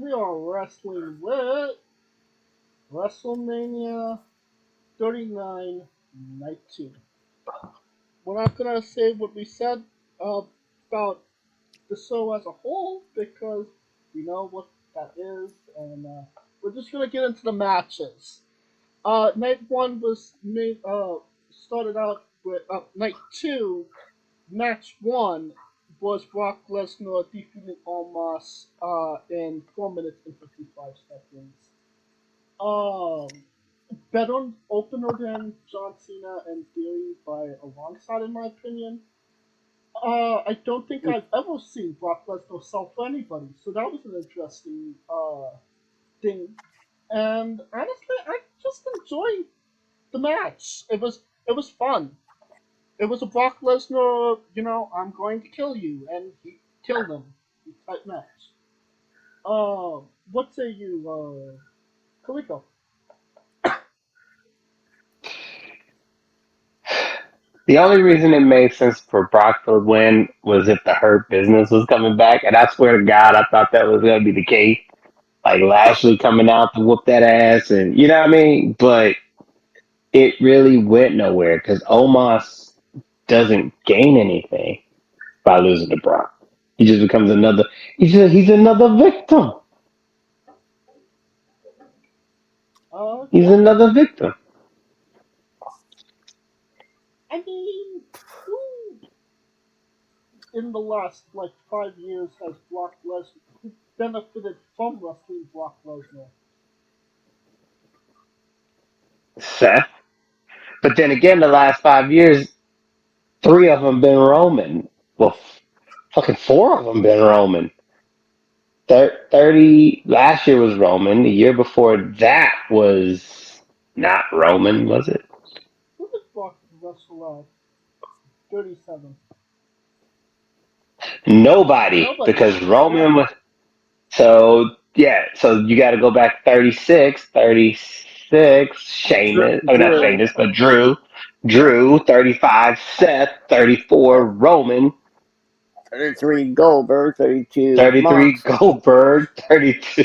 we are wrestling with WrestleMania 39 Night 2. We're not going to say what we said about the show as a whole because we know what that is, and we're just going to get into the matches. Night 1 was started out with Night 2. Match 1 was Brock Lesnar defeating Omos in 4 minutes and 55 seconds. Um, Better opener than John Cena and Theory by a long shot, in my opinion. I don't think I've ever seen Brock Lesnar sell for anybody, so that was an interesting thing. And honestly, I just enjoyed the match. It was fun. It was a Brock Lesnar, I'm going to kill you, and he killed him type match. What say you, Kaliko? The only reason it made sense for Brock to win was if the Hurt Business was coming back, and I swear to God, I thought that was going to be the case. Like Lashley coming out to whoop that ass, and you know what I mean. But it really went nowhere because Omos doesn't gain anything by losing to Brock. He just becomes another. He's another victim. He's Yeah. another victim. I mean, who in the last, like, 5 years has Brock Lesnar, who benefited from wrestling Brock Lesnar? Seth. But then again, the last 5 years, three of them been Roman. Well, fucking four of them been Roman. 30 last year was Roman. The year before that was not Roman, was it? Who did Brock wrestle 37? Nobody, Nobody. because Yeah. Roman was so yeah. So you got to go back 36, 36. Sheamus, oh not Drew. Sheamus, but Drew 35, Seth 34, Roman 33 Goldberg, 32 33, Mox, Goldberg 32,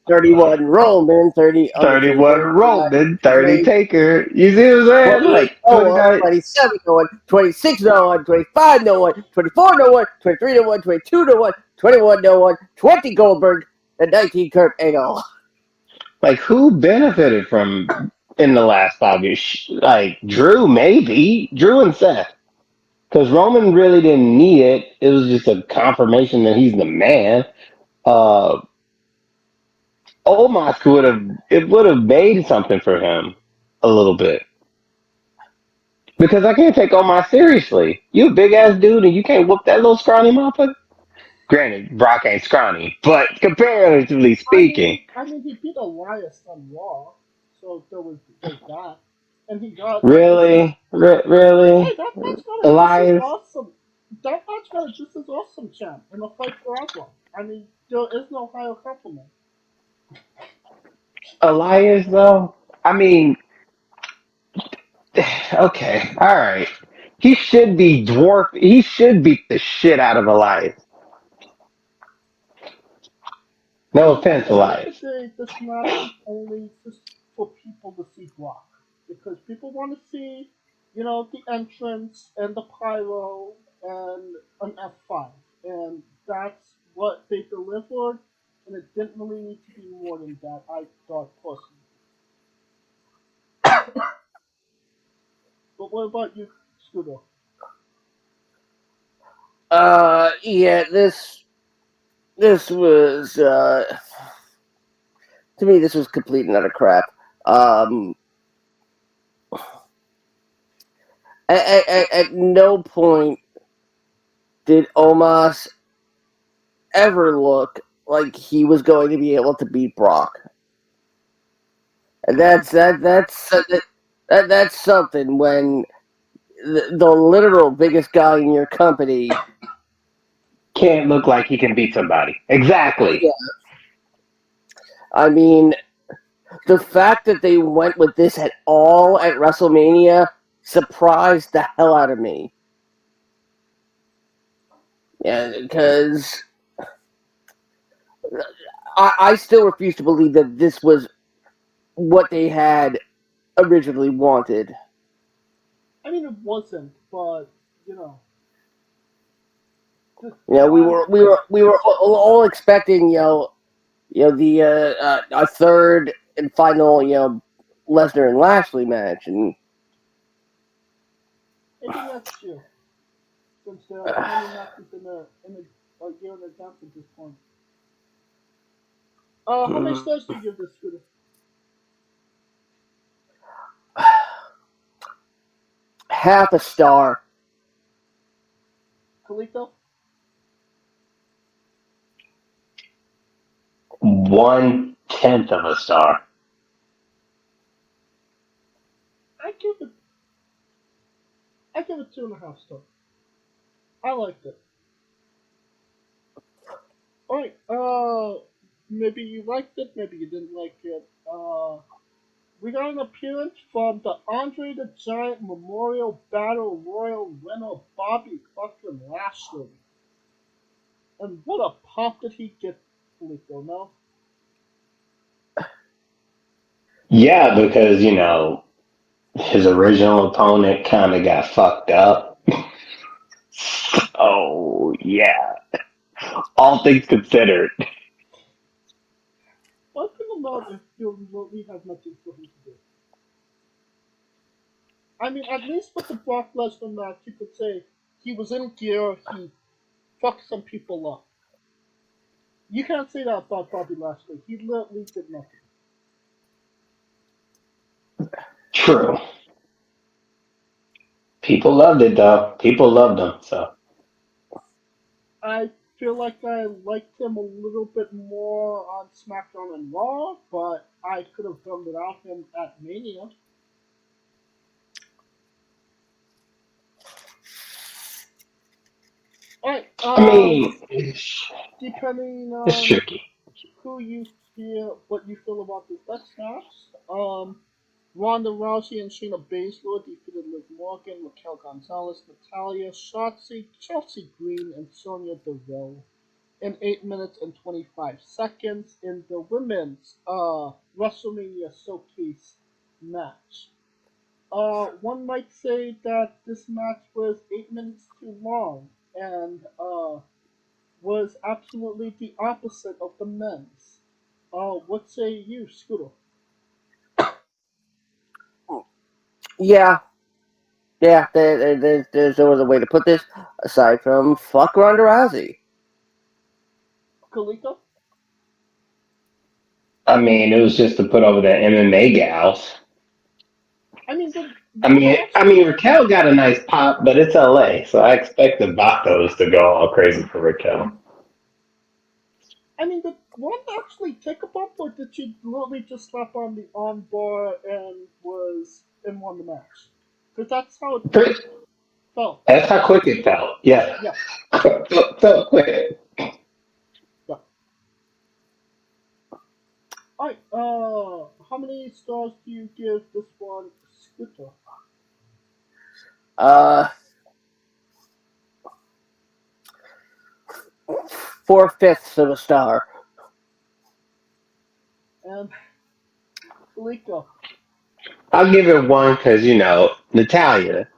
31 Roman, 30 31, Undertaker, Roman 30, 28 Taker. You see what I'm saying? 28 Like no one, 29. 27 no one, 26 no one, 25 no one, 24 no one, 23 no one, 22 no one, 21 no one, 20 Goldberg, and 19 Kurt Angle. Like who benefited from in the last 5 years? Like Drew, maybe Drew and Seth, because Roman really didn't need it. It was just a confirmation that he's the man. Uh, Omos would have made something for him a little bit because I can't take Omos seriously. You a big ass dude and you can't whoop that little scrawny motherfucker. Granted, Brock ain't scrawny, but comparatively I speaking, mean, I mean, he beat Elias on Raw, so there's that, and he got really, hey, really, that match got a just as Elias. awesome. That match got a just as awesome champ in a fight forever. I mean, there is no higher compliment. Elias, though, I mean, okay, all right. He should be dwarf. He should beat the shit out of Elias. I No mean, at offense, the end of the Elias. day, this match is only just for people to see Brock because people want to see, the entrance and the pyro and an F5, and that's what they delivered, and it didn't really need to be more than that. I thought personally. But what about you, Scooter? Yeah, this was to me this was complete and utter crap. Um, at no point did Omos ever look like he was going to be able to beat Brock, and that's something when the literal biggest guy in your company. Can't look like he can beat somebody. Exactly. Yeah, I mean, the fact that they went with this at all at WrestleMania surprised the hell out of me. Yeah, because I still refuse to believe that this was what they had originally wanted. I mean, it wasn't, but you know, just You know, why? we were all expecting, the a third and final, Lesnar and Lashley match, and I think that's true. Since there are 20 matches in a year in advance at this point. How many stars do you give this, Scooter? half a star. Kalito? 1/10 of a star. I give it. I give it 2.5 stars. I liked it. All right. Maybe you liked it. Maybe you didn't like it. We got an appearance from the Andre the Giant Memorial Battle Royal winner Bobby fucking Lashley. And what a pop did he get, Kalito? No. Yeah, because his original opponent kind of got fucked up. Oh yeah, all things considered. One thing about if you really have nothing for him to do. I mean, at least with the Brock Lesnar match, you could say he was in gear, he fucked some people up. You can't say that about Bobby Lashley. He literally did nothing. True. People loved it though. People loved him. So I feel like I liked him a little bit more on SmackDown and Raw, but I could have done without him at Mania. Alright, I mean, depending it's on tricky. who you feel, what you feel about this next match, Ronda Rousey and Shayna Baszler defeated Liv Morgan, Raquel Gonzalez, Natalia, Shotzi, Chelsea Green, and Sonya Deville in 8 minutes and 25 seconds in the women's WrestleMania Showcase match. One might say that this match was 8 minutes too long and was absolutely the opposite of the men's. What say you, Scooter? Yeah, yeah. There's no other way to put this aside from fuck Ronda Rousey. Kalika? I mean, it was just to put over the MMA gals. I mean, did I Ronda mean, I actually? mean, Raquel got a nice pop, but it's LA, so I expect the Vatos to go all crazy for Raquel. I mean, did Ronda actually take a bump, or did she literally just slap on the arm bar and won the match? Because that's how it Pretty, felt. that's how quick it felt. Yeah, Yeah, felt quick. yeah. All right. How many stars do you give this one, Scooter? Uh, 4/5 of a star. And Kalika? I'll give it one because Natalia,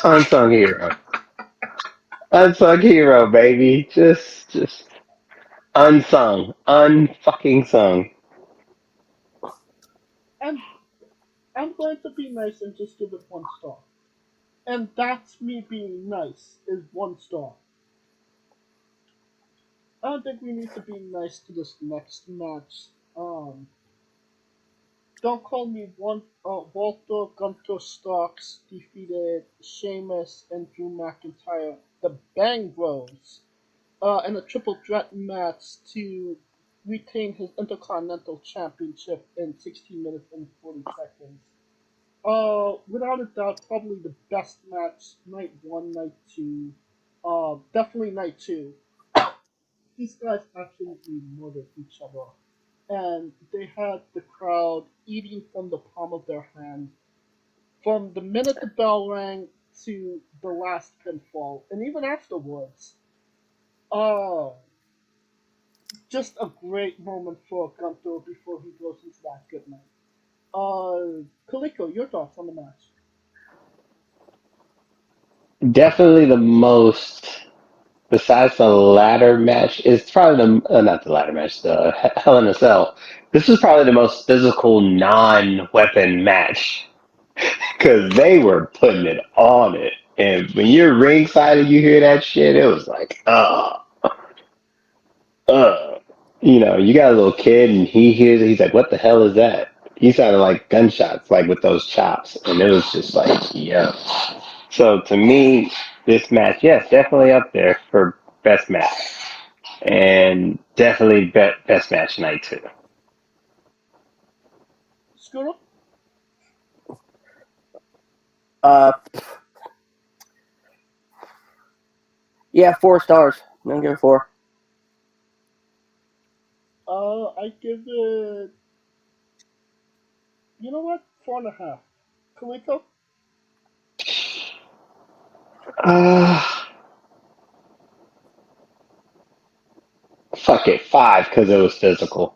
unsung hero, unsung hero, baby, just unsung, unfucking sung. And I'm going to be nice and just give it 1 star. And that's me being nice, is 1 star. I don't think we need to be nice to this next match. Don't call me one. Walter Gunter Starks defeated Sheamus and Drew McIntyre, the Bang Bros, in a triple threat match to retain his Intercontinental Championship in 16 minutes and 40 seconds. Without a doubt, probably the best match, night one, night two. Definitely night two. These guys absolutely murdered each other. And they had the crowd eating from the palm of their hand from the minute the bell rang to the last pinfall, and even afterwards. Uh, just a great moment for Gunther before he goes into that good night. Kaliko, your thoughts on the match? Definitely the most, besides the ladder match, it's probably the, not the ladder match, the Hell in a Cell. This was probably the most physical non-weapon match because they were putting it on it. And when you're ringside and you hear that shit, it was like, uh. You got a little kid and he hears it, he's like, what the hell is that? He sounded like gunshots, like with those chops. And it was just like, yeah. So to me, this match, yes, definitely up there for best match. And definitely best match night too. Scooter? Uh, yeah, 4 stars. I'm gonna give it 4. I give it, you know what? 4.5. Kaliko? Uh, Fuck it, 5 because it was physical.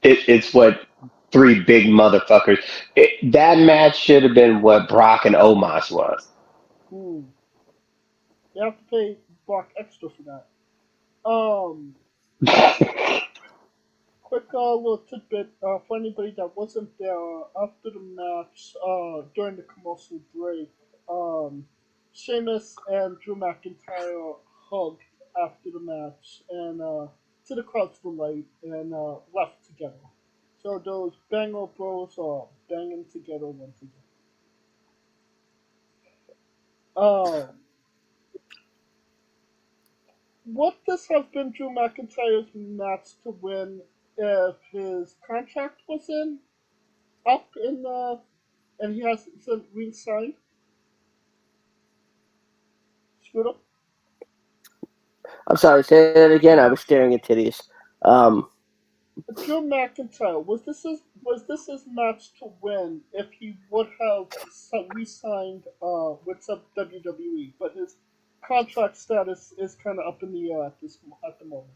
It's what three big motherfuckers. That match should have been what Brock and Omos was. Hmm. You have to pay Brock extra for that. Um, quick little tidbit for anybody that wasn't there after the match, during the commercial break. Sheamus and Drew McIntyre hugged after the match and to the crowd's delight and left together. So those Banger Bros are banging together once again. Um, would this have been Drew McIntyre's match to win if his contract was up in and he hasn't re-signed? Scooter? I'm sorry, say that again. I was staring at titties. Um, Drew McIntyre, was this his match to win if he would have re-signed with some WWE, but his contract status is kind of up in the air at the moment.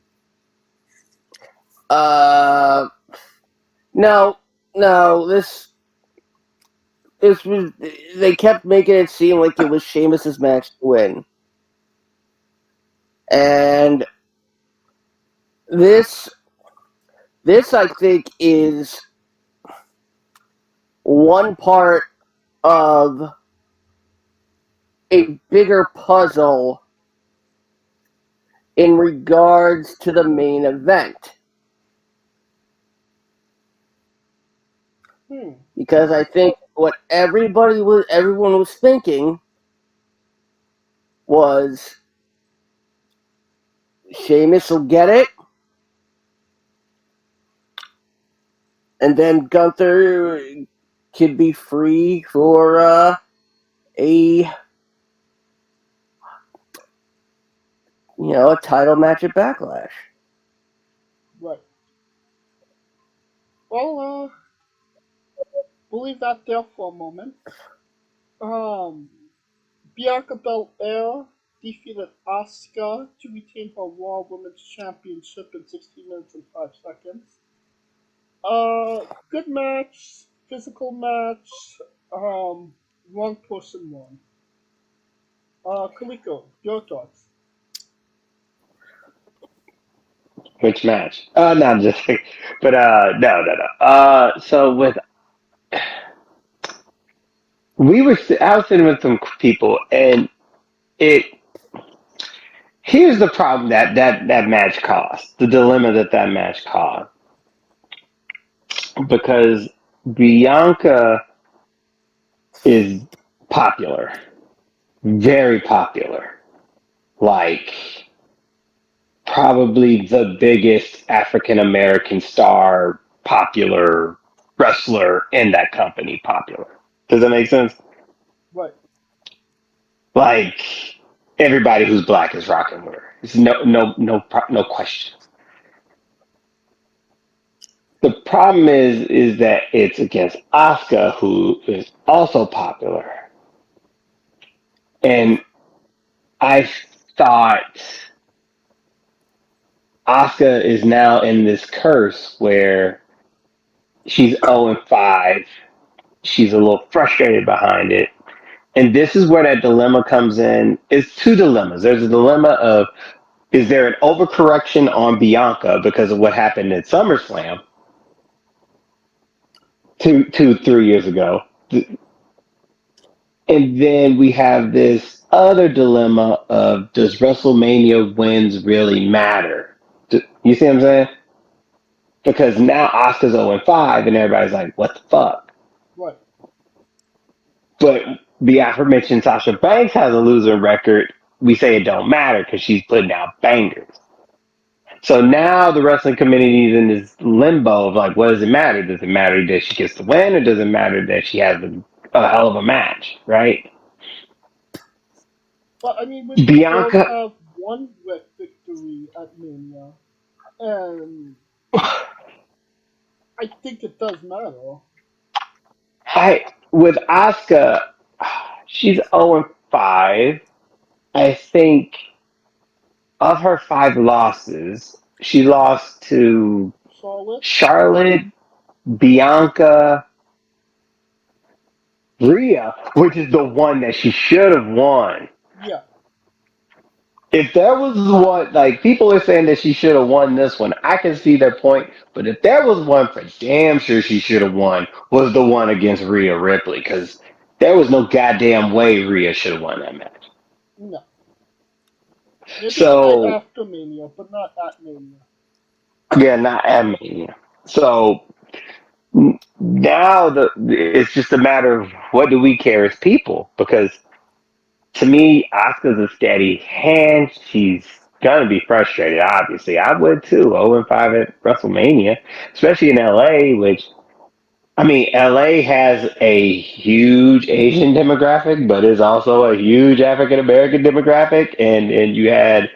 uh, no, no, this was. They kept making it seem like it was Sheamus's match to win, and this, this I think is one part of a bigger puzzle in regards to the main event. Hmm. Because I think what everyone was thinking was Sheamus will get it, and then Gunther could be free for a a title match at Backlash. Right. Well, we'll leave that there for a moment. Um, Bianca Belair defeated Asuka to retain her Raw Women's Championship in 16 minutes and 5 seconds. Good match, physical match. Wrong person won. Kaliko, your thoughts? Which match? No, just but no, no, no. So with I was sitting with some people, and it here's the problem that match caused, the dilemma that match caused, because Bianca is popular, very popular, like probably the biggest African American star, popular wrestler in that company, popular. Does that make sense? Right. Like everybody who's black is rocking with her. It's no question. The problem is that it's against Asuka, who is also popular, and I thought Asuka is now in this curse where she's 0-5. She's a little frustrated behind it. And this is where that dilemma comes in. It's two dilemmas. There's a dilemma of, is there an overcorrection on Bianca because of what happened at SummerSlam 3 years ago? And then we have this other dilemma of, does WrestleMania wins really matter? You see what I'm saying? Because now Oscar's 0-5 and everybody's like, what the fuck? Right. But the aforementioned Sasha Banks has a losing record. We say it don't matter because she's putting out bangers. So now the wrestling community is in this limbo of like, what does it matter? Does it matter that she gets the win, or does it matter that she has a hell of a match, right? But I mean, when you don't Bianca, have one victory at Mania, and I think it does matter. with Asuka, she's 0-5. I think of her five losses, she lost to Charlotte? Charlotte, Bianca, Rhea, which is the one that she should have won. Yeah. If there was one, like people are saying that she should have won this one, I can see their point. But if there was one for damn sure she should have won, was the one against Rhea Ripley, because there was no goddamn way Rhea should have won that match. No. Maybe the night So after Mania, but not at Mania. yeah, not at Mania. So now it's just a matter of, what do we care as people? Because to me, Asuka's a steady hand. She's gonna be frustrated. Obviously, I would too. 0-5 at WrestleMania, especially in LA. Which, I mean, LA has a huge Asian demographic, but is also a huge African American demographic, and you had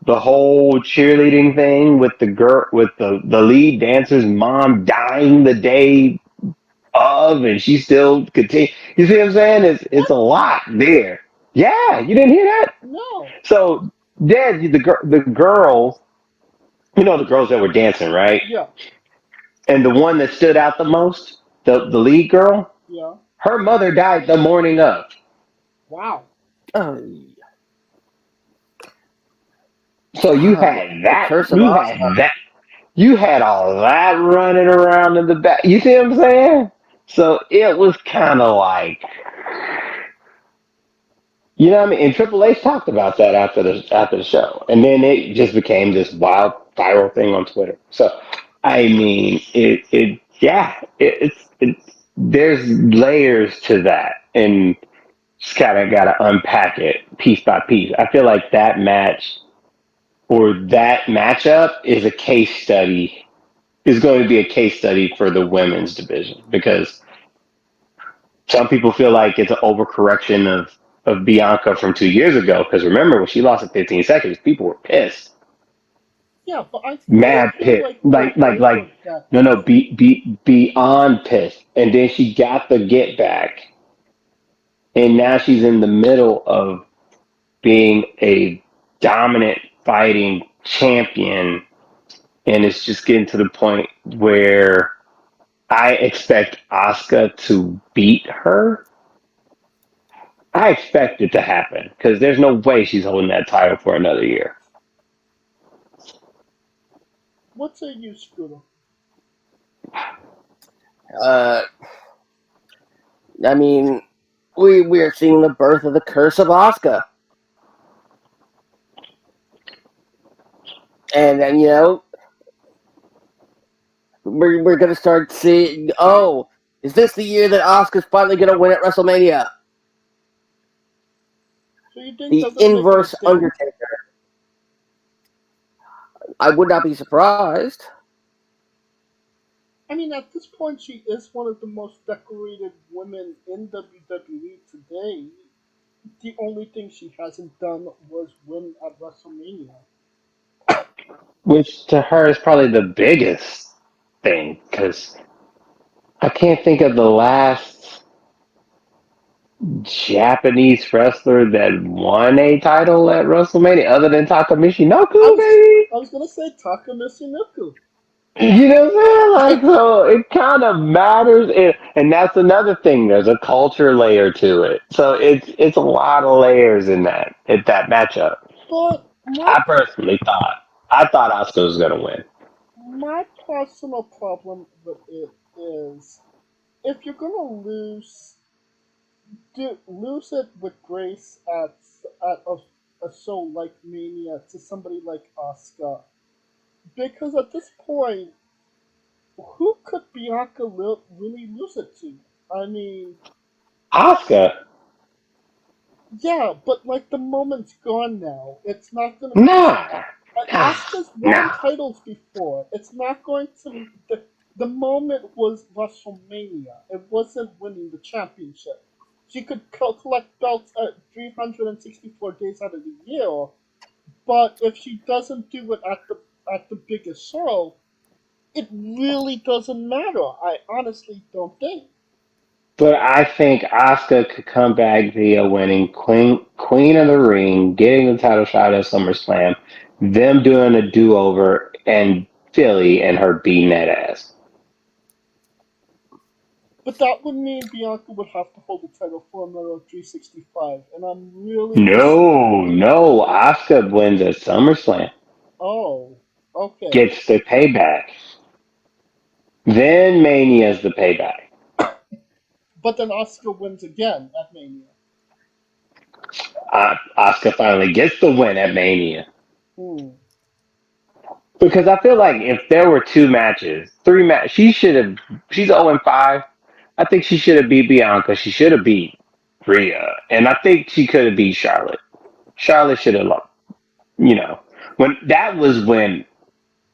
the whole cheerleading thing with the girl, with the lead dancer's mom dying the day of, and she still continue. You see what I'm saying? It's a What? lot there. Yeah, you didn't hear that? No. So, yeah, the girls, the girls that were dancing, right? Yeah. And the one that stood out the most, the lead girl, Yeah. her mother died the morning of. Wow. Oh, So the curse of Asuka. you had all that running around in the back. You see what I'm saying? So it was kind of like, what I mean? And Triple H talked about that after the show, and then it just became this wild viral thing on Twitter. So, I mean, there's layers to that, and just kind of got to unpack it piece by piece. I feel like that match, or that matchup, is going to be a case study for the women's division, because some people feel like it's an overcorrection of Bianca from 2 years ago. Because remember, when she lost in 15 seconds, people were pissed, Yeah, but I still mad feel pissed, like we're over that no, no, though. beyond pissed. And then she got the get back, and now she's in the middle of being a dominant fighting champion, and it's just getting to the point where I expect Asuka to beat her. I expect it to happen, because there's no way she's holding that title for another year. What say you, Scooter? Uh, I mean, we're seeing the birth of the curse of Asuka, and then we're gonna start seeing. Oh, is this the year that Asuka's finally gonna win at WrestleMania? So you think The they're gonna make it a inverse thing? Undertaker. I would not be surprised. I mean, at this point, she is one of the most decorated women in WWE today. The only thing she hasn't done was win at WrestleMania. Which to her is probably the biggest thing, because I can't think of the last. Japanese wrestler that won a title at WrestleMania other than Taka I Michinoku, was baby. I was gonna say Taka Michinoku. You know what I'm saying? Like, so it kind of matters, and that's another thing. There's a culture layer to it, so it's a lot of layers in that matchup. But I thought Asuka was gonna win. my personal problem with it is if you're gonna lose it with grace at a show like Mania to somebody like Asuka. Because at this point, who could Bianca really lose it to? I mean, Asuka, yeah, but like the moment's gone now. It's not gonna. nah, nah, Asuka's won nah. titles before. It's not going to. The moment was WrestleMania. It wasn't winning the championship. She could collect belts at 364 days out of the year, but if she doesn't do it at the biggest show, it really doesn't matter. I honestly don't think. But I think Asuka could come back via winning Queen of the Ring, getting the title shot at SummerSlam, them doing a do over, and Philly and her beating that ass. But that would mean Bianca would have to hold the title for another 365, and I'm really No, no, Asuka wins at SummerSlam, oh, okay. gets the payback. Then Mania's the payback. But then Oscar wins again at Mania. Asuka finally gets the win at Mania. Hmm. Because I feel like if there were two matches, three match, she should have. She's 0-5. I think she should have beat Bianca. She should have beat Rhea, and I think she could have beat Charlotte. Charlotte should have, you know, when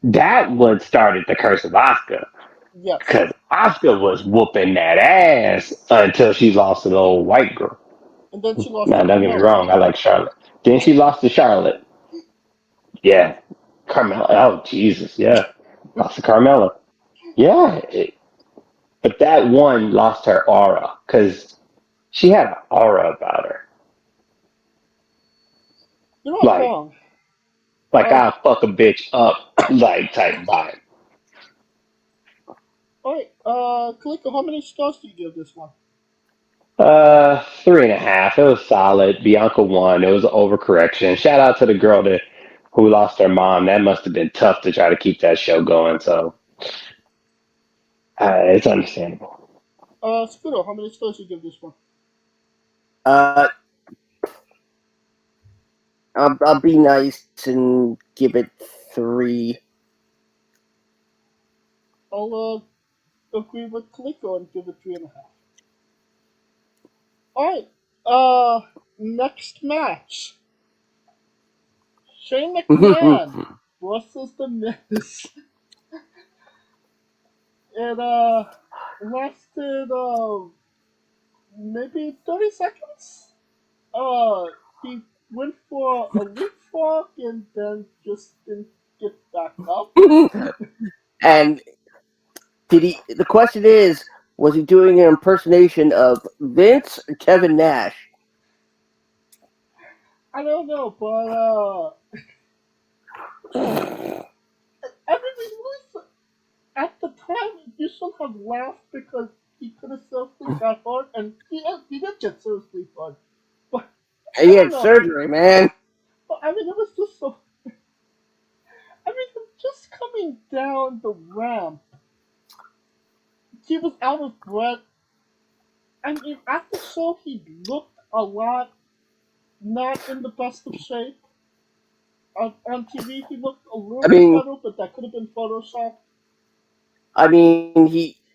that what started the curse of Asuka. Yes. Because Asuka was whooping that ass until she lost to the old white girl. And then she lost to Now, don't get me Carmella. wrong, I like Charlotte. Then she lost to Charlotte. Yeah, Carmella. Oh Jesus, yeah, lost to Carmella. Yeah, but that one lost her aura because she had an aura about her. You're not Like, wrong. Uh, I'll fuck a bitch up, like, type vibe. alright, Kaliko, how many stars do you give this one? 3.5. It was solid. Bianca won. It was an overcorrection. Shout out to the girl who lost her mom. That must have been tough to try to keep that show going. So it's understandable. Scudo, how many stars do you give this one? Uh, I'll be nice and give it 3. I'll agree with Kaliko and give it 3.5. Alright, next match. Shane McMahon versus The Miz. It lasted maybe 30 seconds. He went for a leapfrog and then just didn't get back up. And did he? The question is, was he doing an impersonation of Vince or Kevin Nash? I don't know, but everybody was at the time you should have laughed because he could have seriously got hurt, and he did get seriously hurt. But I He don't had know. surgery, man. But I mean, it was just so. I mean, just coming down the ramp, he was out of breath. I mean, at the show, he looked a lot not in the best of shape. On TV, he looked a little I bit mean, better, but that could have been Photoshop.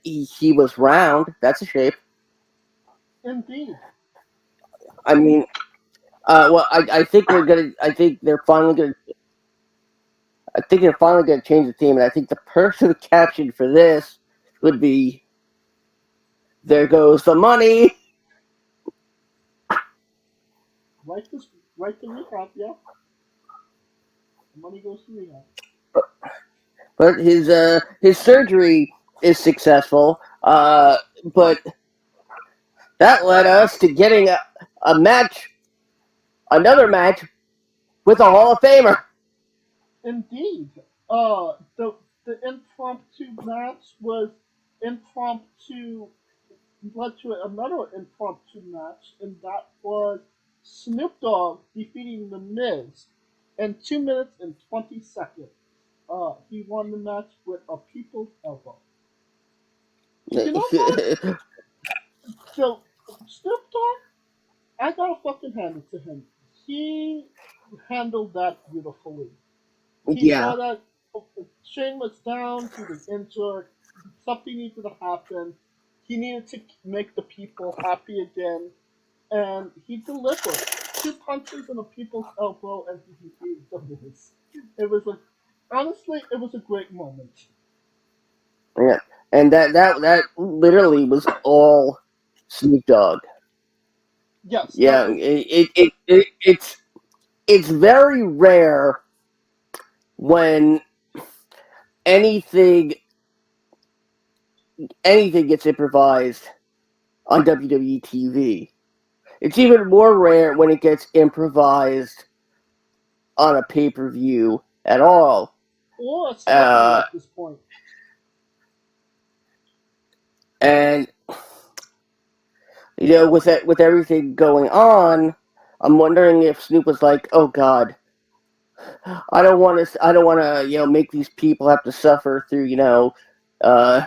he was round. That's a shape. Indeed. I mean, well, I think we're gonna. I think they're finally gonna. I think they're finally gonna change the theme, and I think the perfect caption for this would be, "There goes the money." Right this right to rehab, yeah. The money goes to rehab. But his surgery is successful. But that led us to getting a match, another match with a Hall of Famer. Indeed. The impromptu match was impromptu led to another impromptu match, and that was Snoop Dogg defeating The Miz in 2 minutes and 20 seconds. He won the match with a people's elbow. You know what? So Snoop Dogg, I gotta fucking hand it to him. He handled that beautifully. He Yeah. saw that Shane was down, he was injured, something needed to happen. He needed to make the people happy again, and he delivered. Two punches and a people's elbow, and he defeated the Miz. It was honestly, it was a great moment. Yeah. And that literally was all Snoop Dogg. Yes, that Yeah, was it's very rare when anything anything gets improvised on WWE TV. It's even more rare when it gets improvised on a pay per view at all. or a celebrity Uh, at this point. and with everything going on, I'm wondering if Snoop was like, "Oh God, I don't want to, make these people have to suffer through, uh,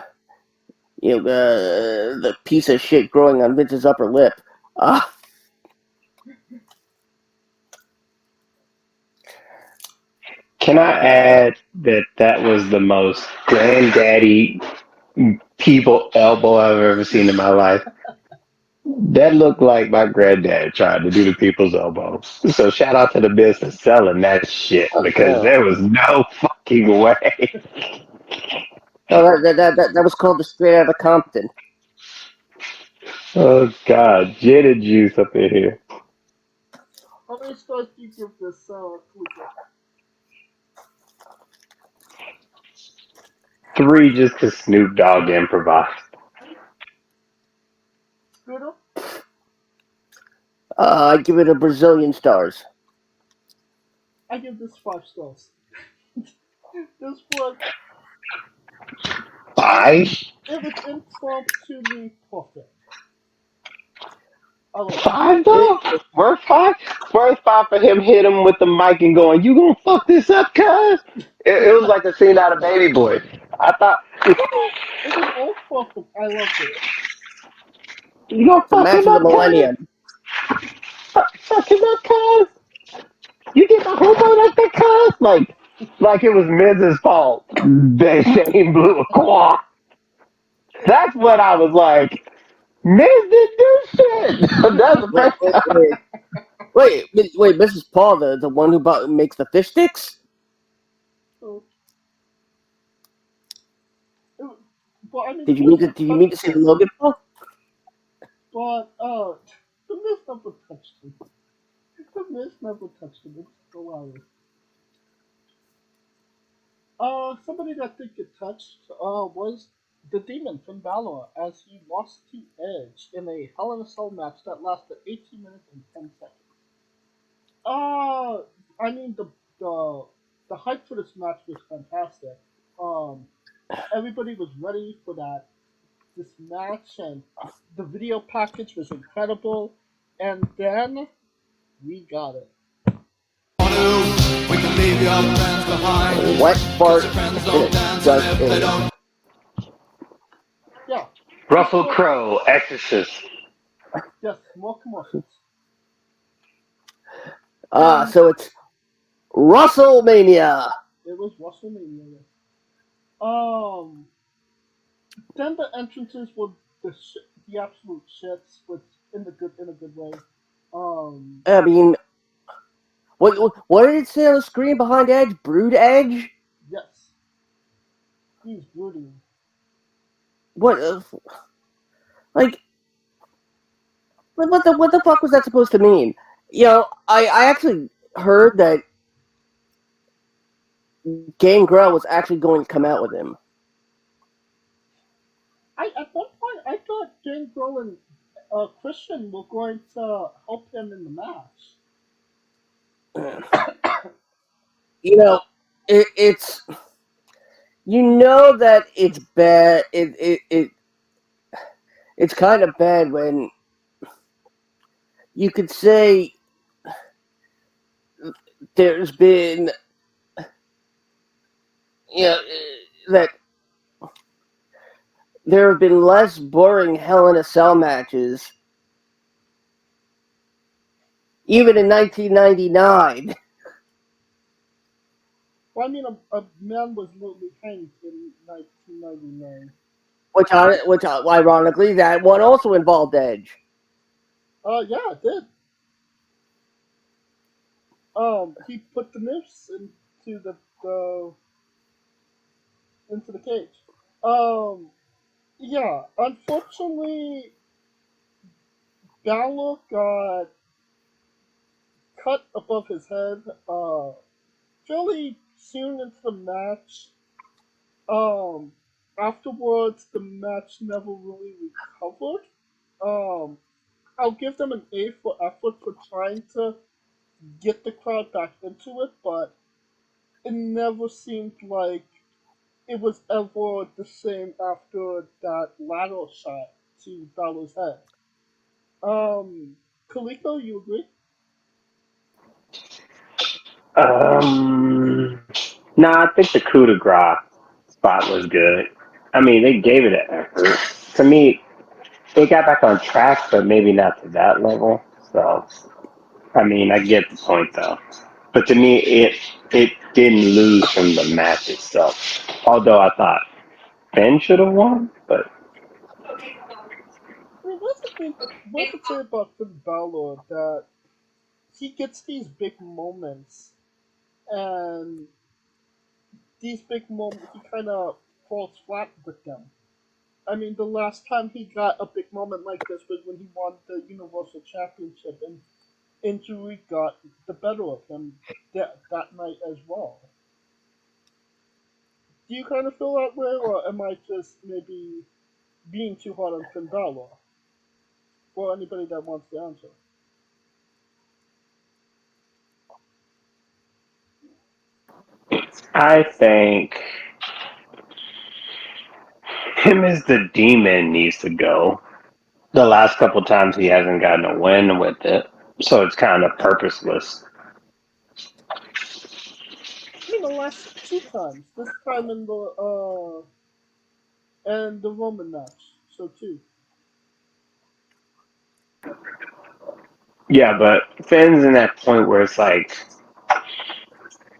the piece of shit growing on Vince's upper lip." Uh, Can I add that that was the most granddaddy people elbow I've ever seen in my life? That looked like my granddad tried to do the people's elbow. So shout out to the business selling that shit because yeah. there was no fucking way. No, that was called the Straight Outta Compton. Oh God, gin and juice up in here. How many stars do you give this, Kaliko? Three just because Snoop Dogg improvised. Scooter? I give it a Brazilian stars. I give this 5 stars. This was Five? honestly, it was impromptu perfect. I love it. Five It, though? Worth five? Worth five for him hit him with the mic and going, "You gonna fuck this up, cuz?" It was like a scene out of Baby Boy. I thought, It was all perfect. I loved it. "You gonna the fuck match him of the up, cuz? millennium. Fuck him up, cuz? You get my homo like that, cuz?" Like it was Miz's fault. They Shane blew a quad. That's what I was like. Miz didn't do shit. That's the Wait, first wait, time. wait, wait, Mrs. Paul, the one who makes the fish sticks. So, it, but I mean, Did you the mean Miz to? never Did you mean to touched say him. Logan Paul? But the Miz never touched him. The Miz never touched him. It's hilarious. Somebody that did get touched was the Demon from Balor as he lost to Edge in a Hell in a Cell match that lasted 18 minutes and 10 seconds. Uh, I mean the the hype for this match was fantastic. Um, everybody was ready for this match, and the video package was incredible. And then we got it. We can leave your friends behind. Wet Cause fart your friends in don't a dance, and if they dustpan. don't, Yeah, this Russell was Crowe, Exorcist. yes, more commercials. And So it's WrestleMania. it was WrestleMania. Yes. Um, then the entrances were the absolute shits, but in a good way. Um, I mean, what did it say on the screen behind Edge? Brood Edge? yes, he's brooding. What? Like, what the fuck was that supposed to mean? I actually heard that Gangrel was actually going to come out with him. I at one point I thought James Brolin Christian were going to help him in the match. You know, it's that it's bad. It's kind of bad when you could say there's been you know that there have been less boring Hell in a Cell matches, even in 1999. Well, I mean, a man was literally hanged in 1999. Which ironically, that one also involved Edge. Yeah, it did. He put the noose the into the cage. Um, yeah. Unfortunately, Balor got cut above his head. Fairly soon into the match. Um, Afterwards, the match never really recovered. Um, I'll give them an A for effort for trying to get the crowd back into it, but it never seemed like it was ever the same after that lateral shot to Balor's head. Kaliko, you agree? Um, nah, I think the coup de grace spot was good. I mean, they gave it an effort. To me, they got back on track, but maybe not to that level. So, I mean, I get the point though. But to me, it didn't lose from the match itself. Although I thought Ben should have won, but I mean, that's the thing. What I could say about Finn Balor that he gets these big moments, and these big moments he kind of falls flat with them. I mean, the last time he got a big moment like this was when he won the Universal Championship, and injury got the better of him that night as well. Do you kind of feel that way, or am I just maybe being too hard on Finn Balor? For anybody that wants to answer. I think him as the demon needs to go. The last couple times he hasn't gotten a win with it, so it's kind of purposeless. I mean, the last two times. This time in the Roman match. So two. Yeah, but Finn's in that point where it's like,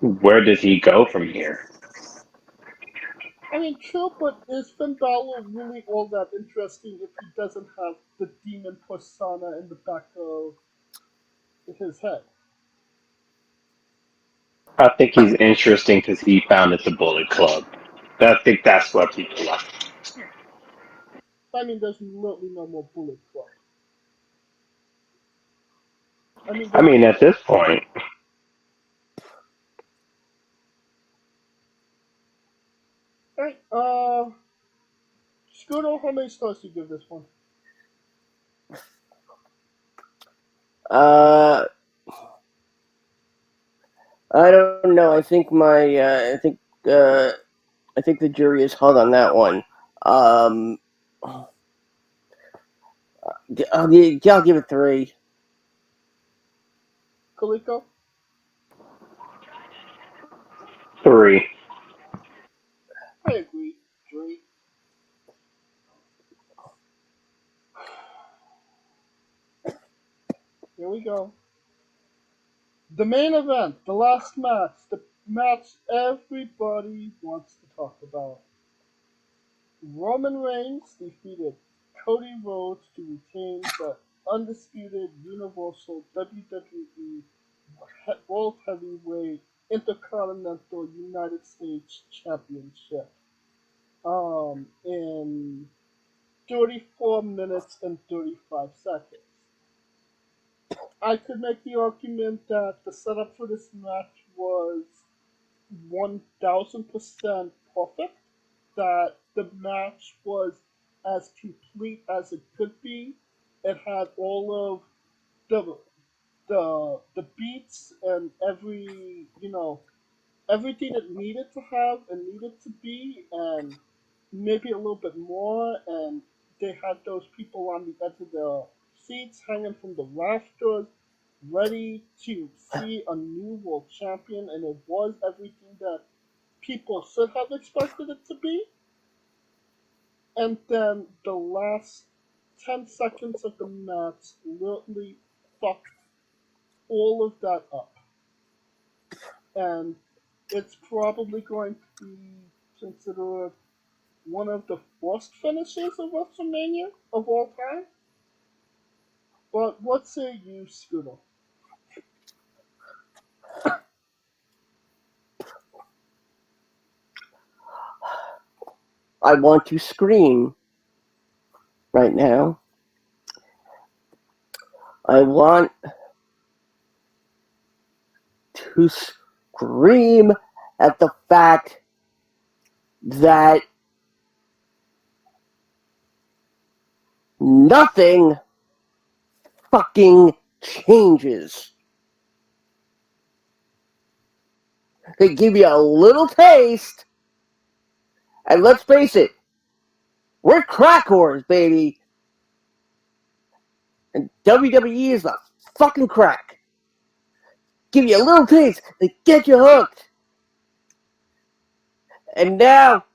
where does he go from here? I mean, true, but is Finn Balor really all that interesting if he doesn't have the demon persona in the back of his head? I think he's interesting because he founded the Bullet Club. I think that's what people like. I mean, there's literally no more Bullet Club. I mean, I there's mean, at this point, right. Scooter, how many stars do you give this one? Uh, I don't know. Uh, I think the jury is hung on that one. Um, I'll give it three. Kaliko? 3. I agree. Three. Here we go. The main event, the last match, the match everybody wants to talk about. Roman Reigns defeated Cody Rhodes to retain the undisputed Universal WWE World Heavyweight Intercontinental United States Championship in 34 minutes and 35 seconds. I could make the argument that the setup for this match was 1000% perfect, that the match was as complete as it could be. it had all of the the beats and everything it needed to have and needed to be, and maybe a little bit more. And they had those people on the edge of the seats hanging from the rafters, ready to see a new world champion, and it was everything that people should have expected it to be. And then the last 10 seconds of the match literally fucked all of that up. And it's probably going to be considered one of the worst finishes of WrestleMania of all time. But what say you, Scooter? I want to scream right now. I want to scream at the fact that nothing fucking changes. They give you a little taste, and let's face it, we're crack whores, baby. And WWE is the fucking crack. Give you a little taste, they get you hooked. And now,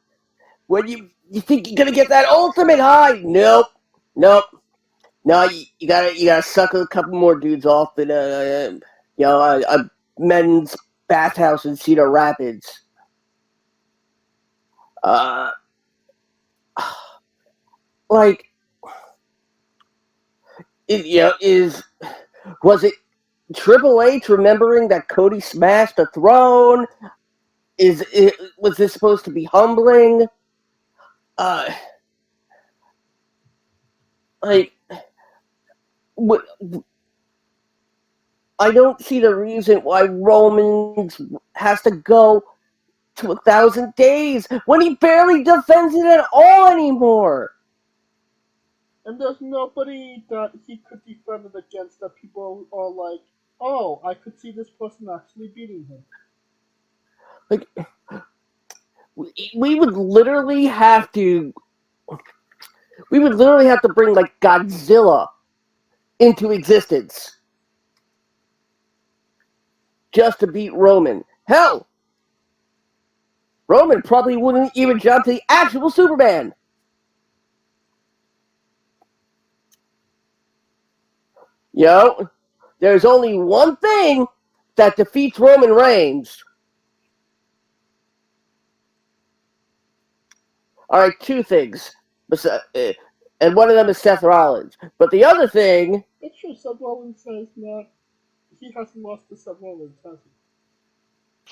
when you think you're gonna get that ultimate high, nope. No, you gotta suck a couple more dudes off in a men's bathhouse in Cedar Rapids. Like, was it Triple H remembering that Cody smashed the throne? Was this supposed to be humbling? Like, I don't see the reason why Roman has to go to 1,000 days when he barely defends it at all anymore. And there's nobody that he could defend it against that people are like, oh, I could see this person actually beating him. Like, we would literally have to bring like Godzilla into existence just to beat Roman. Hell, Roman probably wouldn't even jump to the actual Superman. There's only one thing that defeats Roman Reigns. All right, two things. And one of them is Seth Rollins. But the other thing... It's true, Seth Rollins has not... He hasn't lost to Seth Rollins, has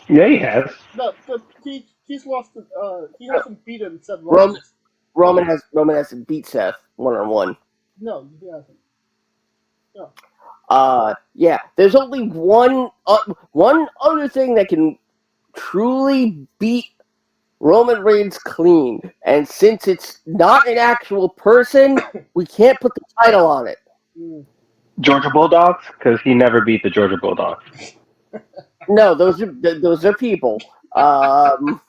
he? Yeah, he has. No, but he's lost to... he hasn't beaten Seth Rollins. Roman hasn't beat Seth one-on-one. No, he hasn't. No. Yeah, there's only one other thing that can truly beat Roman Reigns clean, and since it's not an actual person, we can't put the title on it. Georgia Bulldogs, because he never beat the Georgia Bulldogs. No, those are people. Technically,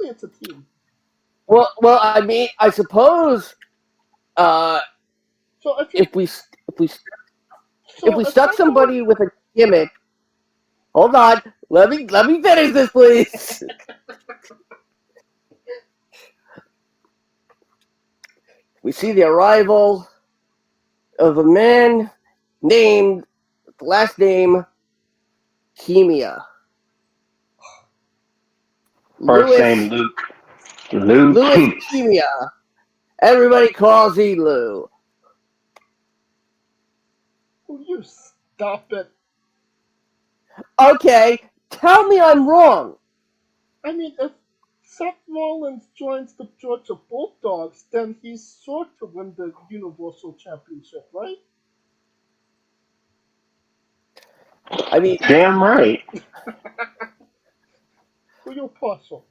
it's a team. Well, I mean, I suppose. So if we stuck somebody with a gimmick. Hold on, let me finish this, please. We see the arrival of a man named, the last name, Kimia. First name Luke. Louis Kimia. Everybody calls he Lou. Will you stop it? Okay, tell me I'm wrong. I mean, if Seth Rollins joins the Georgia Bulldogs, then he's sure to win the Universal Championship, right? I mean, damn right. For your partial.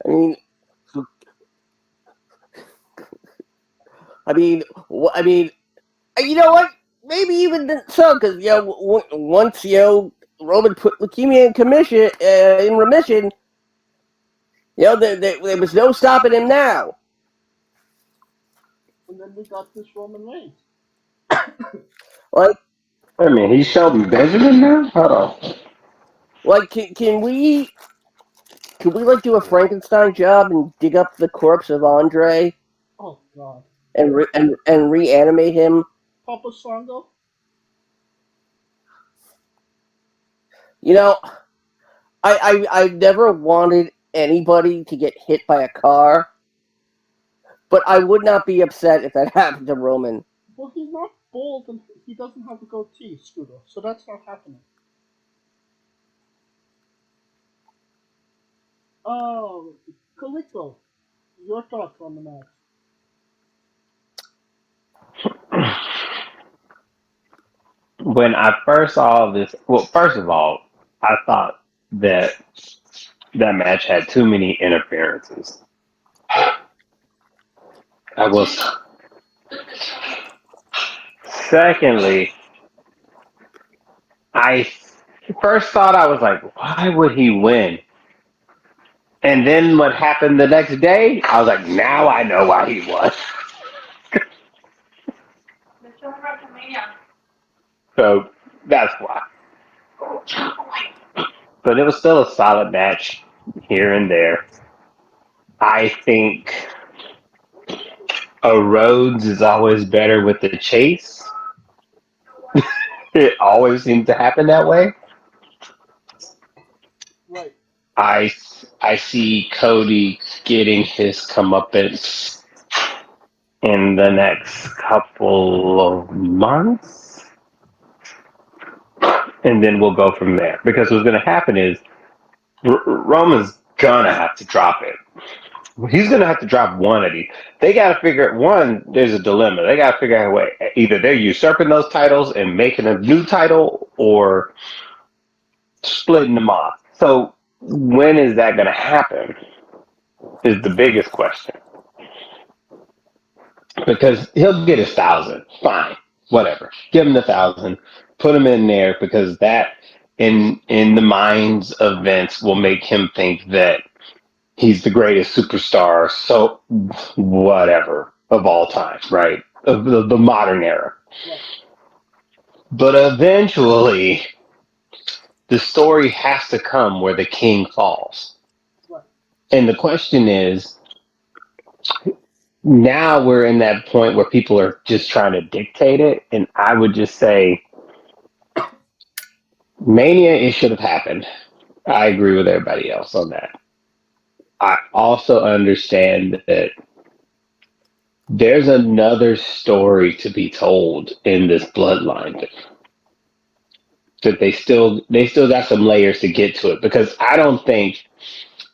I mean, I mean, I mean, you know what? Maybe even so, because once Roman put leukemia in remission, there was no stopping him now. And then we got this Roman Reigns. Like, I mean, he's Shelton Benjamin now. Hold on. like, can we like do a Frankenstein job and dig up the corpse of Andre Oh God, and reanimate him? Papa Sango. You know, I never wanted anybody to get hit by a car, but I would not be upset if that happened to Roman. Well, he's not bald and he doesn't have a goatee, Scooter, so that's not happening. Oh, Kaliko, your thoughts on the match? When I first saw this, well, first of all, I thought that that match had too many interferences. I was. Secondly, I first thought I was like, why would he win? And then what happened the next day, I was like, now I know why he won. So that's why. But it was still a solid match here and there. I think a Rhodes is always better with the chase. It always seems to happen that way. Right. I, I see Cody getting his comeuppance in the next couple of months, and then we'll go from there. Because what's going to happen is Roman's gonna have to drop it. He's gonna have to drop one of these. They got to figure one. There's a dilemma. They got to figure out a way. Either they're usurping those titles and making a new title, or splitting them off. So when is that gonna happen? Is the biggest question. Because he'll get his 1,000. Fine, whatever. Give him the 1,000. Put him in there because that, in the minds of Vince, will make him think that he's the greatest superstar. So whatever of all time, right? Of the modern era. Right. But eventually, the story has to come where the king falls. Right. And the question is, now we're in that point where people are just trying to dictate it, and I would just say Mania, it should have happened. I agree with everybody else on that. I also understand that there's another story to be told in this bloodline, that they still got some layers to get to it, because I don't think,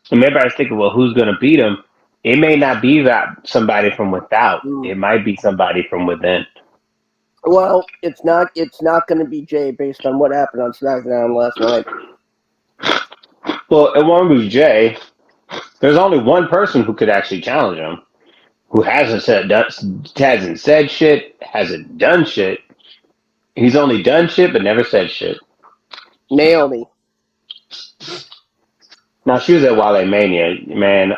and everybody's thinking, well, who's going to beat him? It may not be that somebody from without. Mm. It might be somebody from within. Well, it's not going to be Jay based on what happened on SmackDown last night. Well, it won't be Jay. There's only one person who could actually challenge him, who hasn't said shit, hasn't done shit. He's only done shit but never said shit. Naomi. Now she was at Wale Mania, man.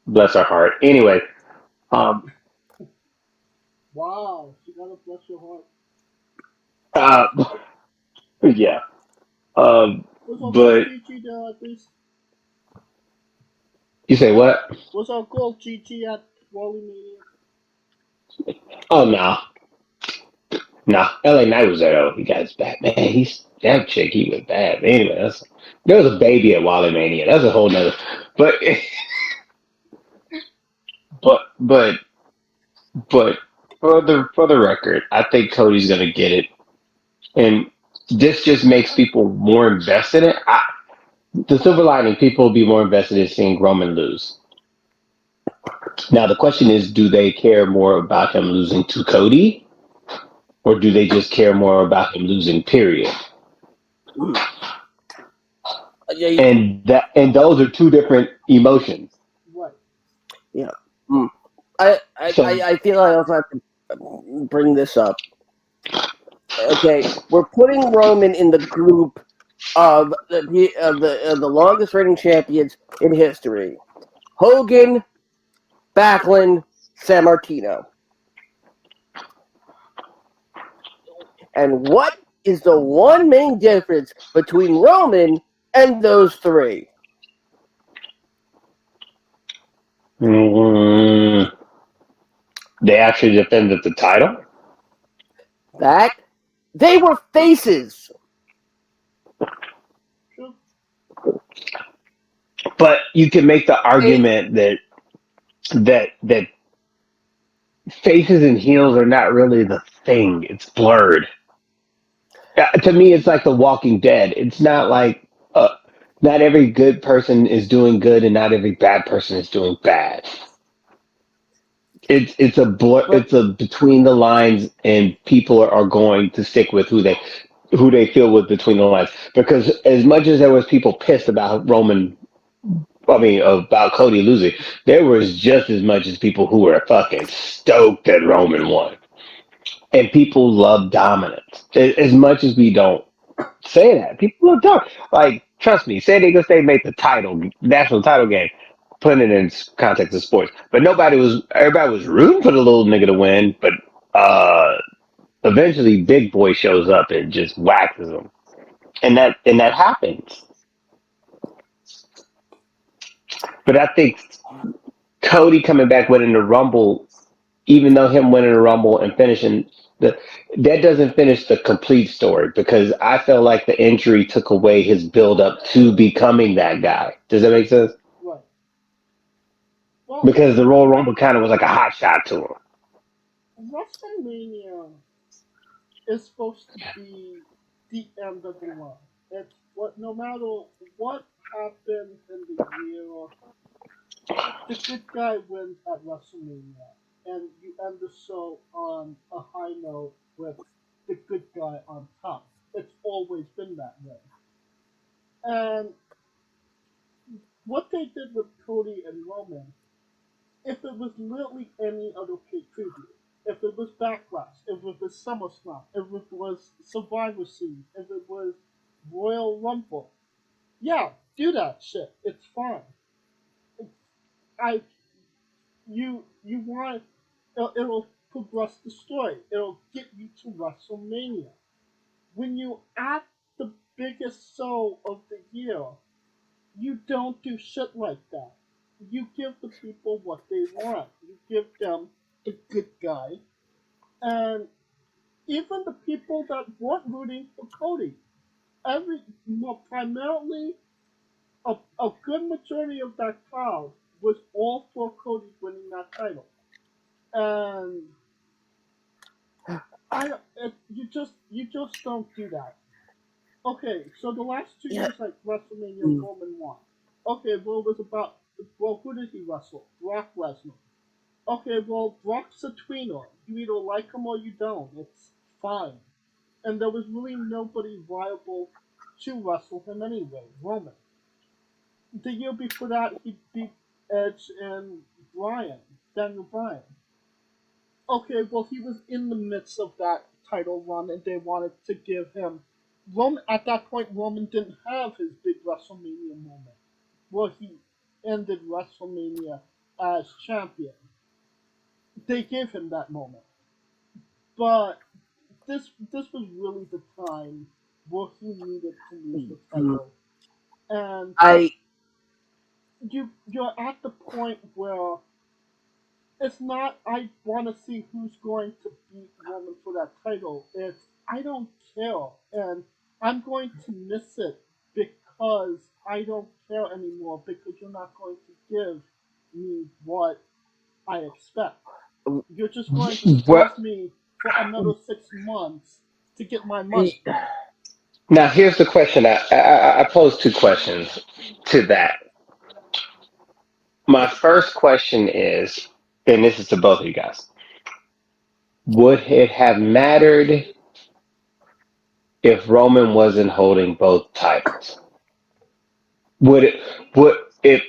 Bless her heart. Anyway, um, Wow. She gotta bless your heart. uh, yeah. Was our girl But Gigi there at least? you say what? Was our girl Gigi at Wally Mania? Oh no, no. LA Knight was there though. He got his back, man. He's that chick. He was bad. Anyway, there was a baby at Wale Mania. That's a whole nother. But but but for the record, I think Cody's gonna get it, and this just makes people more invested in it. The silver lining, people will be more invested in seeing Roman lose. Now the question is, do they care more about him losing to Cody, or do they just care more about him losing? Period. And those are two different emotions. Right. Yeah. Mm. So, I feel I also have to bring this up. Okay, we're putting Roman in the group of the longest reigning champions in history. Hogan, Backlund, San Martino. And what is the one main difference between Roman and those three? mm, they actually defended the title. That they were faces. True. But you can make the It, argument that faces and heels are not really the thing. It's blurred. To me, it's like The Walking Dead. It's not like not every good person is doing good, and not every bad person is doing bad. It's a blur. but It's a between the lines, and people are going to stick with who they feel with between the lines. Because as much as there was people pissed about about Cody losing, there was just as much as people who were fucking stoked that Roman won. And people love dominance. As much as we don't say that, people love dominance. Like, trust me, San Diego State made the national title game, putting it in context of sports. But everybody was rooting for the little nigga to win, but uh, eventually Big Boy shows up and just waxes him. And that happens. But I think Cody coming back winning the Rumble, even though him winning the Rumble and finishing the that doesn't finish the complete story because I felt like the injury took away his build up to becoming that guy. Does that make sense? Right. Well, Because the Royal Rumble kind of was like a hot shot to him. WrestleMania is supposed to be the end of the line. It's what no matter what happens in the year, the good guy wins at WrestleMania, and you end the show on a high note with the good guy on top. It's always been that way. And what they did with Cody and Roman, if it was literally any other pay per view, if it was Backlash, if it was SummerSlam, if it was Survivor Series, if it was Royal Rumble, yeah, do that shit. It's fine. I you want it'll progress the story. It'll get you to WrestleMania. When you at the biggest show of the year, you don't do shit like that. You give the people what they want. You give them the good guy, and even the people that weren't rooting for Cody, primarily a good majority of that crowd was all for Cody winning that title, and you just don't do that. Okay, so the last 2 yeah, years like WrestleMania, Roman won. Okay, well it was about who did he wrestle? Brock Lesnar. Okay, well Brock's a tweener. You either like him or you don't. It's fine. And there was really nobody viable to wrestle him anyway. Roman. The year before that, he beat Edge and Daniel Bryan. Okay, well, he was in the midst of that title run, and they wanted to give him. Roman at that point, Roman didn't have his big WrestleMania moment, where he ended WrestleMania as champion. They gave him that moment, but this was really the time where he needed to lose the title, and I you're at the point where it's not I want to see who's going to beat Roman for that title. It's I don't care, and I'm going to miss it because I don't care anymore because you're not going to give me what I expect. You're just going to Well, squeeze me for another 6 months to get my money. now here's the question. I pose two questions to that. My first question is, and this is to both of you guys: would it have mattered if Roman wasn't holding both titles? Would it? Would if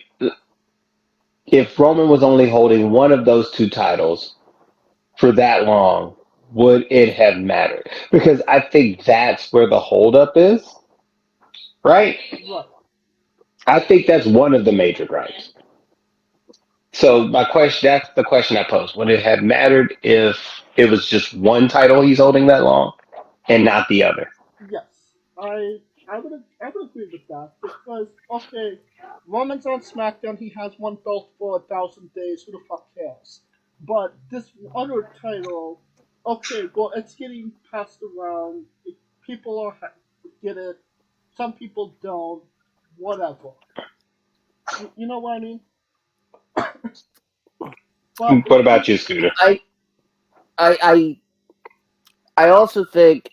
if Roman was only holding one of those two titles for that long, would it have mattered? Because I think that's where the holdup is, right? Right. I think that's one of the major gripes. So my question, that's the question I posed. Would it have mattered if it was just one title he's holding that long and not the other? Yes, I would agree with that because okay, Roman's on SmackDown. He has one belt for 1,000 days. Who the fuck cares? But this other title, okay, well, it's getting passed around. People get it. Some people don't. Whatever. You know what I mean? But What it about is you, Scooter? I I I I also think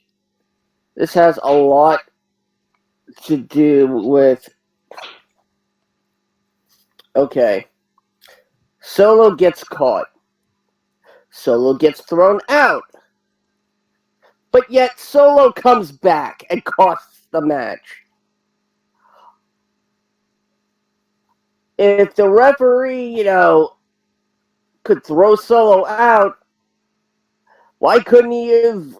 this has a lot to do with, okay, Solo gets caught. Solo gets thrown out. But yet Solo comes back and costs the match. If the referee, could throw Solo out, why couldn't he have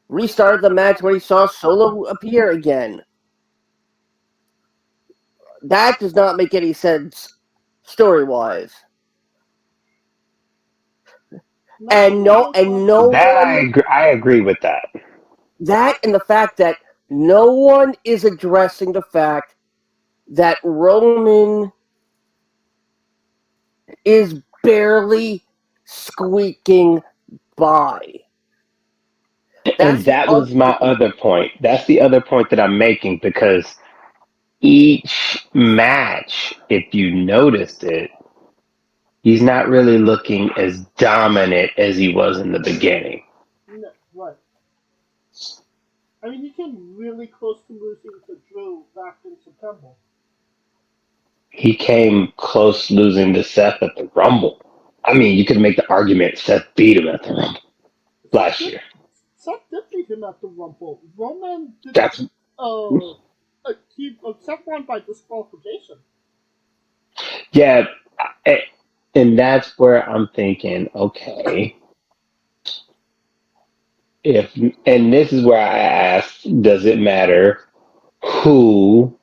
restarted the match when he saw Solo appear again? That does not make any sense story wise. nothing And was no so and no confident. That one, I agree with that. that and the fact that no one is addressing the fact that Roman is barely squeaking by. And That's the that other was my thing. other point. That's the other point that I'm making because each match, if you noticed it, he's not really looking as dominant as he was in the beginning. No, right. I mean, he came really close to losing to Drew back in September. He came close losing to Seth at the Rumble. I mean, you could make the argument Seth beat him at the Rumble Seth last did, year. Seth did beat him at the Rumble. Roman did. That's Seth won by disqualification. yeah, eh, and that's where I'm thinking, okay, if and this is where I ask, does it matter who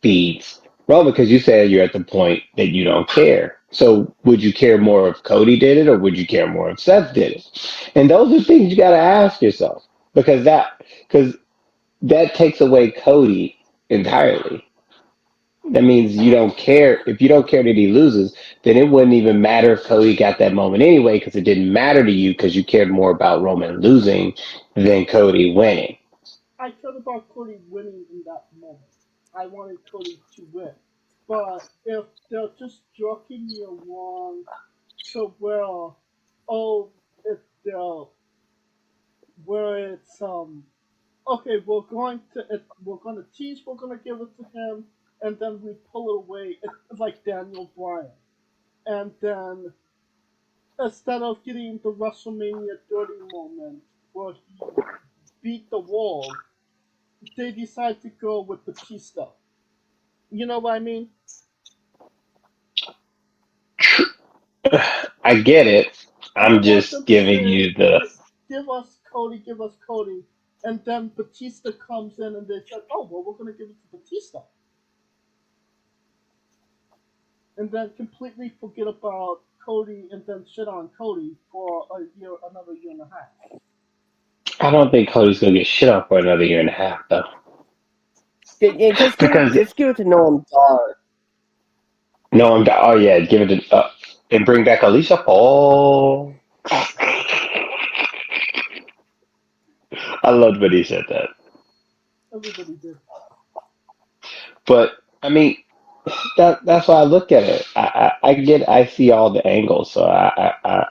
beats Roman? Because you said you're at the point that you don't care. So would you care more if Cody did it, or would you care more if Seth did it? And those are things you got to ask yourself because that takes away Cody entirely. That means you don't care. If you don't care that he loses, then it wouldn't even matter if Cody got that moment anyway, because it didn't matter to you because you cared more about Roman losing than Cody winning. I cared about Cody winning in that moment. I wanted Cody to win. But if they're just joking me along so well, oh, if they're where it's okay, we're going to tease, we're going to give it to him, and then we pull it away. It's like Daniel Bryan. And then instead of getting the WrestleMania 30 moment where he beat the wall, they decide to go with Batista. You know what I mean? I get it. I I'm want just them to giving say, you the. give us Cody, and then Batista comes in and they said, oh, well, we're going to give it to Batista. And then completely forget about Cody and then shit on Cody for another year and a half. I don't think Cody's gonna get shit on for another year and a half though, Just give it, because just give it to Noam Dar. no, I'm. Oh yeah, give it to and bring back Alicia. Oh, I loved when he said that. Everybody did. But I mean, that's why I look at it. I see all the angles. So I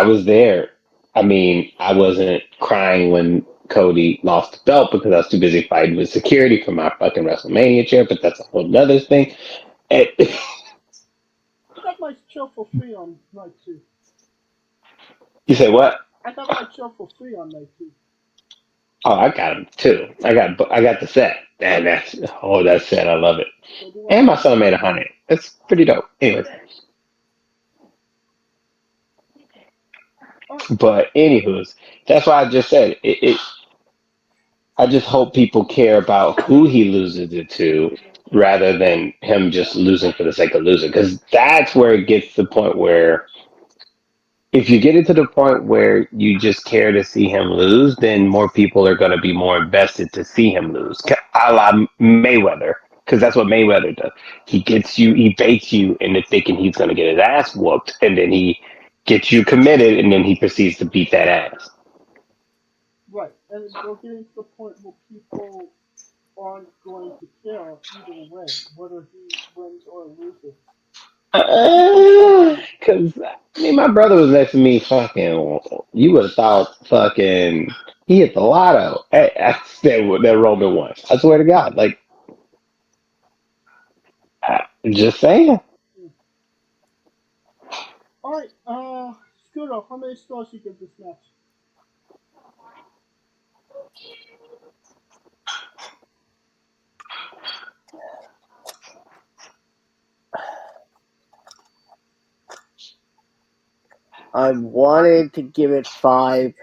was there. I mean, I wasn't crying when Cody lost the belt because I was too busy fighting with security for my fucking WrestleMania chair. But that's a whole nother thing. And, I got my show for free on night two. you say what? I got my show for free on night two. Oh, I got him too. I got the set, and that's that set. I love it. So do I. And my son made 100. It's pretty dope. Anyways, All right. but anywho's, that's why I just said it. I just hope people care about who he loses it to rather than him just losing for the sake of losing. Because that's where it gets to the point where if you get it to the point where you just care to see him lose, then more people are going to be more invested to see him lose. A la Mayweather, because that's what Mayweather does. He gets you, he baits you into thinking he's going to get his ass whooped, and then he gets you committed, and then he proceeds to beat that ass. Right, and we're getting to the point where people aren't going to care either way, whether he wins or loses. Because I mean, my brother was next to me. Fucking, you would have thought fucking he hit the lotto. I said that Roman won. I swear to God, like just saying. Mm. All right, Scooter, how many stars you give this match? I wanted to give it 5.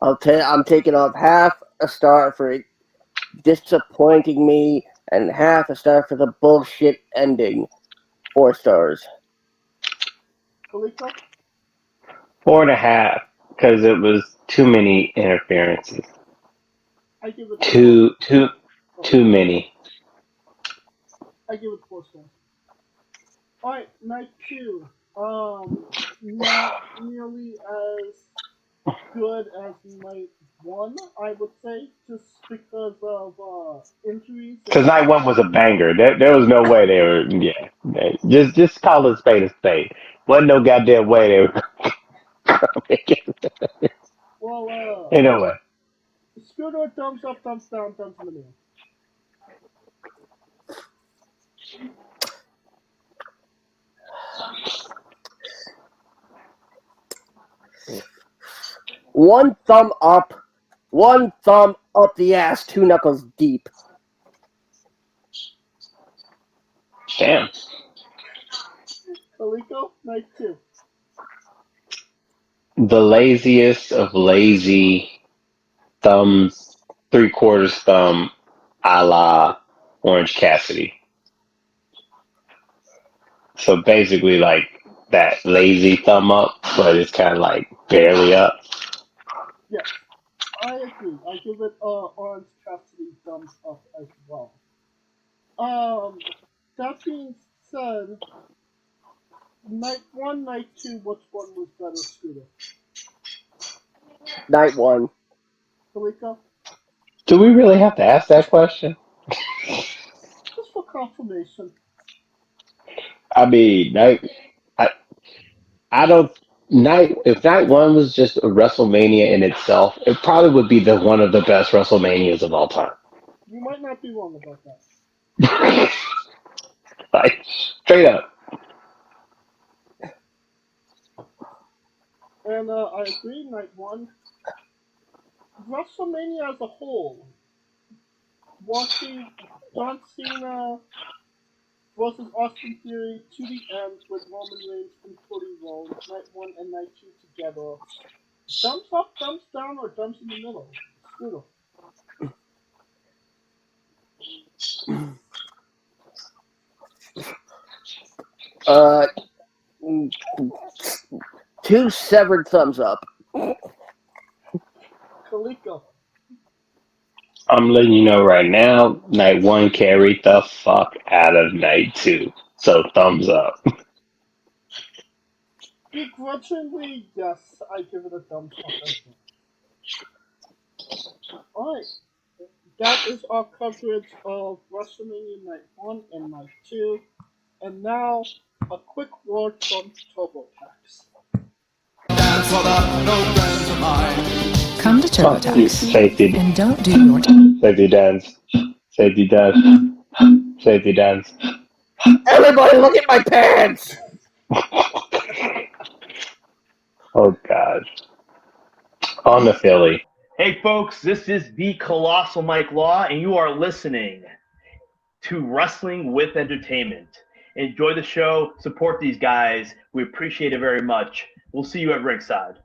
I'm taking off half a star for it disappointing me and half a star for the bullshit ending. 4 stars. Kaliko? 4.5 because it was too many interferences. I give it Too too oh, too many. I give it 4 stars. All right, night two. Not nearly as good as night one, I would say, just because of injuries Because and night one was a banger. There was no way they were. Yeah, just call it a spade a spade. Wasn't no goddamn way they were gonna make it. well, Ain't no way. Scooter, thumbs up, thumbs down, thumbs in the middle. One thumb up the ass, 2 knuckles deep. Damn. Kaliko, night two. The laziest of lazy thumbs, 3/4 thumb, a la Orange Cassidy. So basically, like that lazy thumb up, but it's kind of like barely up. Yes, I agree. I give it Orange Cassidy thumbs up as well. Um, that being said, night one, night two, which one was better, Scooter? Night 1. Kaliko? Do we really have to ask that question? Just for confirmation. I mean, I, I don't. If night one was just a WrestleMania in itself, it probably would be the one of the best WrestleManias of all time. You might not be wrong about that. Like straight up. And I agree, night one. WrestleMania as a whole, watching John Cena versus Austin Theory to the end with Roman Reigns and Cody Rhodes, night one and night two together. Thumbs up, thumbs down, or thumbs in the middle? Scooter. Uh, 2 severed thumbs up. Kaliko. I'm letting you know right now, night one carried the fuck out of night two. So thumbs up. Begrudgingly, yes, I give it a thumbs up as well. Alright, that is our coverage of WrestleMania Night 1 and Night 2. And now, a quick word from TurboTax. Dance for the no friends of mine. Come to Fuck you. TurboTax Safety. and don't do your Safety dance. Safety dance. Safety dance. Everybody look at my pants! Oh god. On the Philly. Hey folks, this is the Colossal Mike Law, and you are listening to Wrestling with Entertainment. Enjoy the show. Support these guys. We appreciate it very much. We'll see you at ringside.